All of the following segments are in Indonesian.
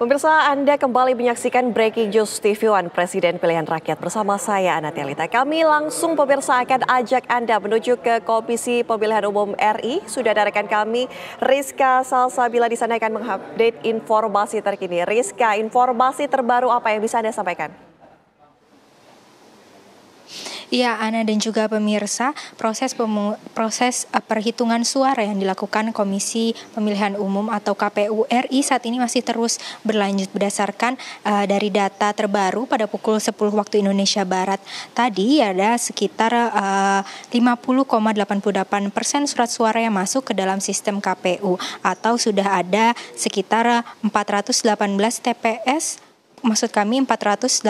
Pemirsa, Anda kembali menyaksikan Breaking News TV One, Presiden Pilihan Rakyat bersama saya, Ana Telita. Kami langsung pemirsa akan ajak Anda menuju ke Komisi Pemilihan Umum RI. Sudah ada rekan kami, Rizka Salsabila di sana akan mengupdate informasi terkini. Rizka, informasi terbaru apa yang bisa Anda sampaikan? Ya, Ana dan juga pemirsa, proses perhitungan suara yang dilakukan Komisi Pemilihan Umum atau KPU RI saat ini masih terus berlanjut berdasarkan dari data terbaru pada pukul 10 waktu Indonesia Barat. Tadi ada sekitar 50,88% surat suara yang masuk ke dalam sistem KPU atau sudah ada sekitar 418 TPS. Maksud kami 418.000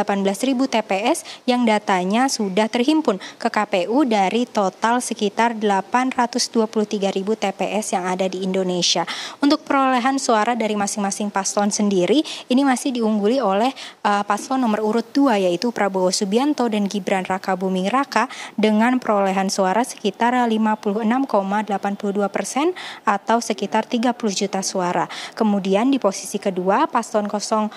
TPS yang datanya sudah terhimpun ke KPU dari total sekitar 823.000 TPS yang ada di Indonesia. Untuk perolehan suara dari masing-masing paslon sendiri, ini masih diungguli oleh paslon nomor urut 2 yaitu Prabowo Subianto dan Gibran Rakabuming Raka dengan perolehan suara sekitar 56,82% atau sekitar 30 juta suara. Kemudian di posisi kedua paslon 01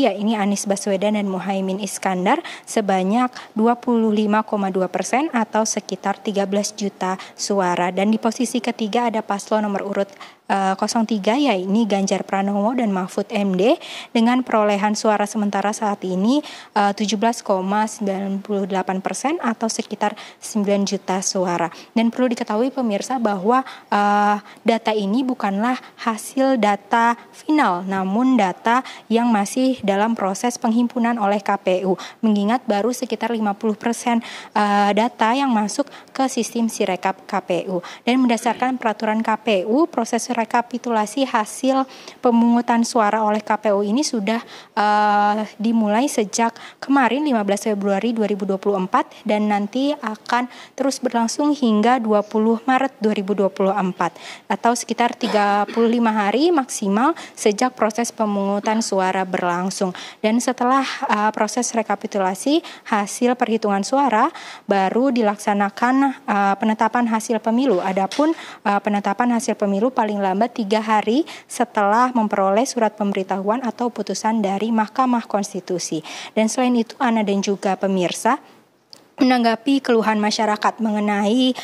yaitu ini Anies Baswedan dan Muhaimin Iskandar sebanyak 25,2% atau sekitar 13 juta suara. Dan di posisi ketiga ada paslon nomor urut 03 yaitu Ganjar Pranowo dan Mahfud MD dengan perolehan suara sementara saat ini 17,98% atau sekitar 9 juta suara. Dan perlu diketahui pemirsa bahwa data ini bukanlah hasil data final namun data yang masih dalam proses penghimpunan oleh KPU, mengingat baru sekitar 50% data yang masuk ke sistem Sirekap KPU. Dan berdasarkan peraturan KPU, proses rekapitulasi hasil pemungutan suara oleh KPU ini sudah dimulai sejak kemarin 15 Februari 2024 dan nanti akan terus berlangsung hingga 20 Maret 2024 atau sekitar 35 hari maksimal sejak proses pemungutan suara berlangsung. Dan setelah proses rekapitulasi hasil perhitungan suara baru dilaksanakan penetapan hasil pemilu. Adapun penetapan hasil pemilu paling lambat 3 hari setelah memperoleh surat pemberitahuan atau putusan dari Mahkamah Konstitusi. Dan selain itu Ana dan juga pemirsa, menanggapi keluhan masyarakat mengenai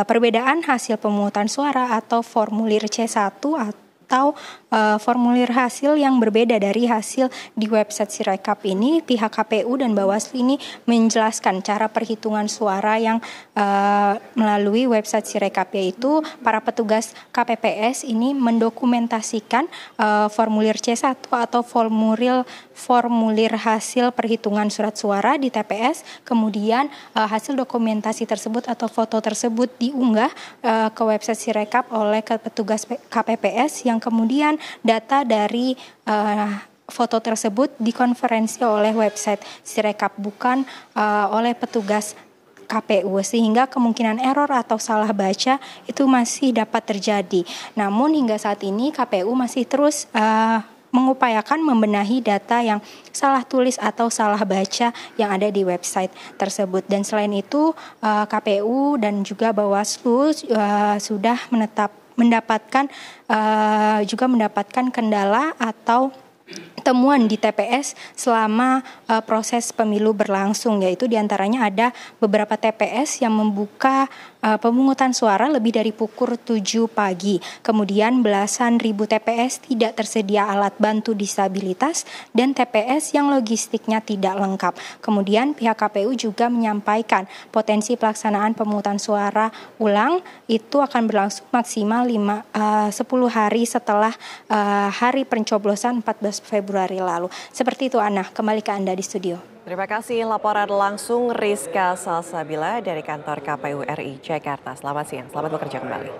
perbedaan hasil pemungutan suara atau formulir C1 atau formulir hasil yang berbeda dari hasil di website Sirekap ini, pihak KPU dan Bawaslu ini menjelaskan cara perhitungan suara yang melalui website Sirekap, yaitu para petugas KPPS ini mendokumentasikan formulir C1 atau formulir hasil perhitungan surat suara di TPS, kemudian hasil dokumentasi tersebut atau foto tersebut diunggah ke website Sirekap oleh petugas KPPS yang kemudian data dari foto tersebut dikonferensi oleh website Sirekap, bukan oleh petugas KPU, sehingga kemungkinan error atau salah baca itu masih dapat terjadi. Namun hingga saat ini KPU masih terus mengupayakan membenahi data yang salah tulis atau salah baca yang ada di website tersebut. Dan selain itu KPU dan juga Bawaslu sudah mendapatkan kendala atau temuan di TPS selama proses pemilu berlangsung, yaitu diantaranya ada beberapa TPS yang membuka pemungutan suara lebih dari pukul 7 pagi. Kemudian belasan ribu TPS tidak tersedia alat bantu disabilitas dan TPS yang logistiknya tidak lengkap. Kemudian pihak KPU juga menyampaikan potensi pelaksanaan pemungutan suara ulang itu akan berlangsung maksimal 10 hari setelah hari pencoblosan 14 Februari lalu. Seperti itu Ana, kembali ke Anda di studio. Terima kasih laporan langsung Rizka Salsabila dari kantor KPU RI Jakarta. Selamat siang, selamat bekerja kembali.